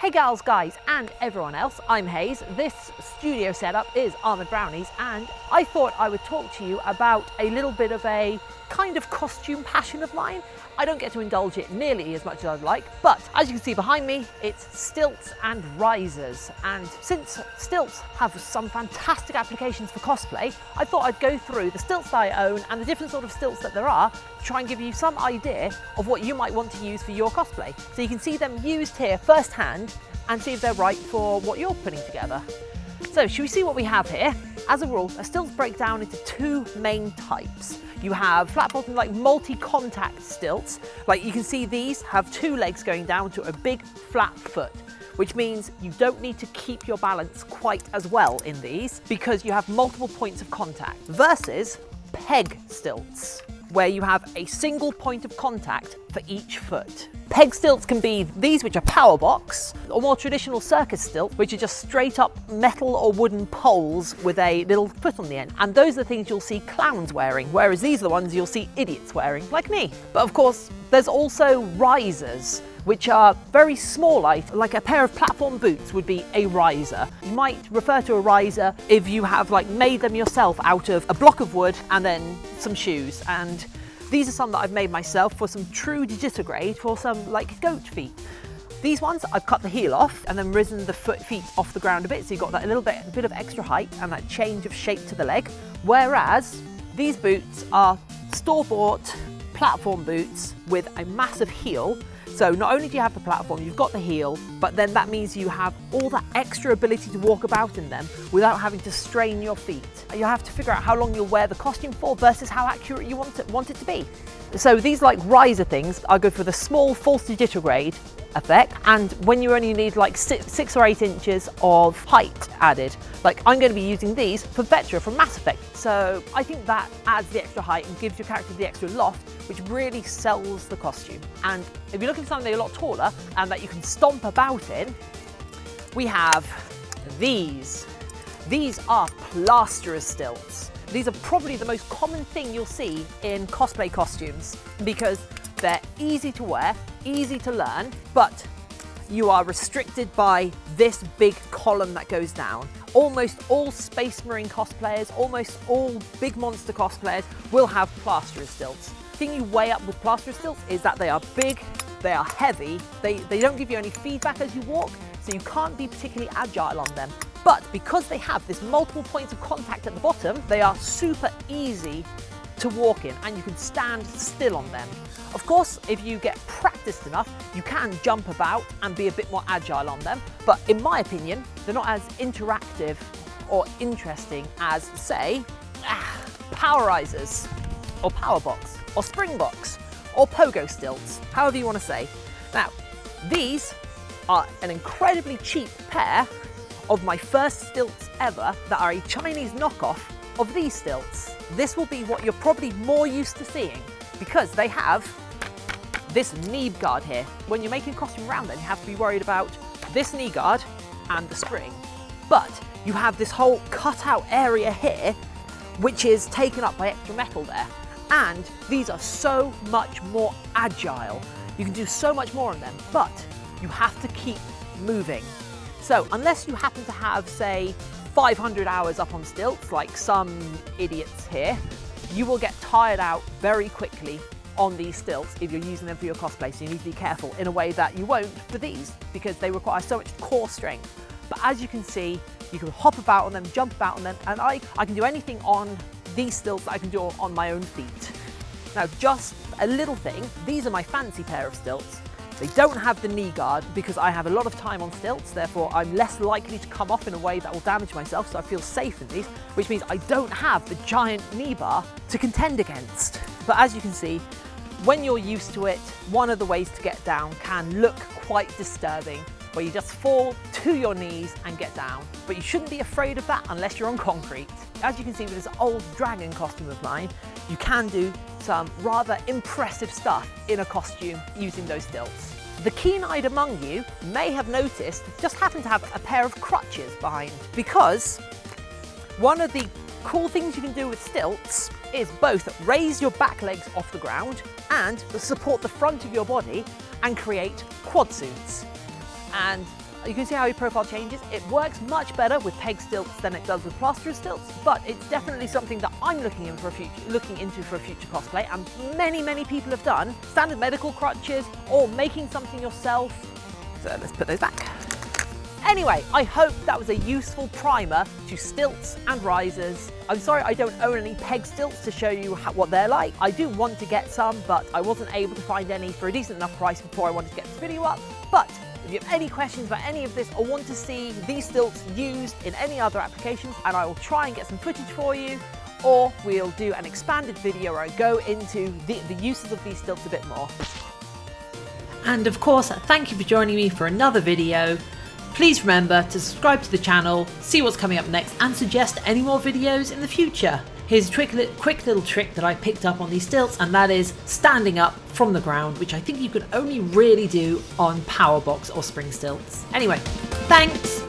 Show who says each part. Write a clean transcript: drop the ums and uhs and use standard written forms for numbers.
Speaker 1: Hey gals, guys, and everyone else, I'm Hayze. This studio setup is Armoured Brownies, and I thought I would talk to you about a little bit of a kind of costume passion of mine. I don't get to indulge it nearly as much as I'd like, but as you can see behind me, it's stilts and risers. And since stilts have some fantastic applications for cosplay, I thought I'd go through the stilts that I own and the different sort of stilts that there are to try and give you some idea of what you might want to use for your cosplay. So you can see them used here firsthand and see if they're right for what you're putting together. So should we see what we have here? As a rule, stilts break down into two main types. You have flat bottom, like multi-contact stilts. Like you can see these have two legs going down to a big flat foot, which means you don't need to keep your balance quite as well in these because you have multiple points of contact versus peg stilts, where you have a single point of contact for each foot. Peg stilts can be these, which are power box, or more traditional circus stilts, which are just straight up metal or wooden poles with a little foot on the end. And those are the things you'll see clowns wearing, whereas these are the ones you'll see idiots wearing, like me. But of course, there's also risers, which are very small, like a pair of platform boots would be a riser. You might refer to a riser if you have like made them yourself out of a block of wood and then some shoes. And these are some that I've made myself for some true digitigrade for some like goat feet. These ones, I've cut the heel off and then risen the feet off the ground a bit, so you've got that little bit of extra height and that change of shape to the leg. Whereas these boots are store-bought platform boots with a massive heel. So not only do you have the platform, you've got the heel, but then that means you have all that extra ability to walk about in them without having to strain your feet. You have to figure out how long you'll wear the costume for versus how accurate you want it to be. So these like riser things are good for the small false digitigrade effect, and when you only need like 6 or 8 inches of height added. Like I'm going to be using these for Vectra from Mass Effect, so I think that adds the extra height and gives your character the extra loft, which really sells the costume. And if you're looking for something a lot taller and that you can stomp about in, we have these. These are plasterers stilts. These are probably the most common thing you'll see in cosplay costumes because they're easy to wear, easy to learn, but you are restricted by this big column that goes down. Almost all Space Marine cosplayers, almost all big monster cosplayers will have plasterer stilts. The thing you weigh up with plasterer stilts is that they are big, they are heavy, they don't give you any feedback as you walk, so you can't be particularly agile on them. But because they have this multiple points of contact at the bottom, they are super easy to walk in and you can stand still on them. Of course, if you get practiced enough, you can jump about and be a bit more agile on them. But in my opinion, they're not as interactive or interesting as, say, power risers, or power box, or spring box, or pogo stilts, however you want to say. Now, these are an incredibly cheap pair of my first stilts ever that are a Chinese knockoff of these stilts. This will be what you're probably more used to seeing because they have this knee guard here. When you're making a costume around them, you have to be worried about this knee guard and the spring. But you have this whole cutout area here, which is taken up by extra metal there. And these are so much more agile. You can do so much more on them, but you have to keep moving. So unless you happen to have, say, 500 hours up on stilts, like some idiots here, you will get tired out very quickly on these stilts if you're using them for your cosplay, so you need to be careful in a way that you won't for these because they require so much core strength. But as you can see, you can hop about on them, jump about on them, and I can do anything on these stilts that I can do on my own feet. Now, just a little thing, these are my fancy pair of stilts. They don't have the knee guard because I have a lot of time on stilts, therefore I'm less likely to come off in a way that will damage myself, so I feel safe in these, which means I don't have the giant knee bar to contend against. But as you can see, when you're used to it, one of the ways to get down can look quite disturbing, where you just fall to your knees and get down. But you shouldn't be afraid of that unless you're on concrete. As you can see with this old dragon costume of mine, you can do some rather impressive stuff in a costume using those stilts. The keen-eyed among you may have noticed, just happen to have a pair of crutches behind, because one of the cool things you can do with stilts is both raise your back legs off the ground and support the front of your body and create quad suits. And you can see how your profile changes. It works much better with peg stilts than it does with plaster stilts, but it's definitely something that I'm looking into for a future cosplay, and many people have done. Standard medical crutches or making something yourself. So let's put those back. Anyway, I hope that was a useful primer to stilts and risers. I'm sorry I don't own any peg stilts to show you what they're like. I do want to get some, but I wasn't able to find any for a decent enough price before I wanted to get this video up. But if you have any questions about any of this or want to see these stilts used in any other applications, and I will try and get some footage for you, or we'll do an expanded video where I go into the uses of these stilts a bit more. And of course, thank you for joining me for another video. Please remember to subscribe to the channel, see what's coming up next, and suggest any more videos in the future. Here's a quick little trick that I picked up on these stilts, and that is standing up from the ground, which I think you can only really do on power box or spring stilts. Anyway, thanks!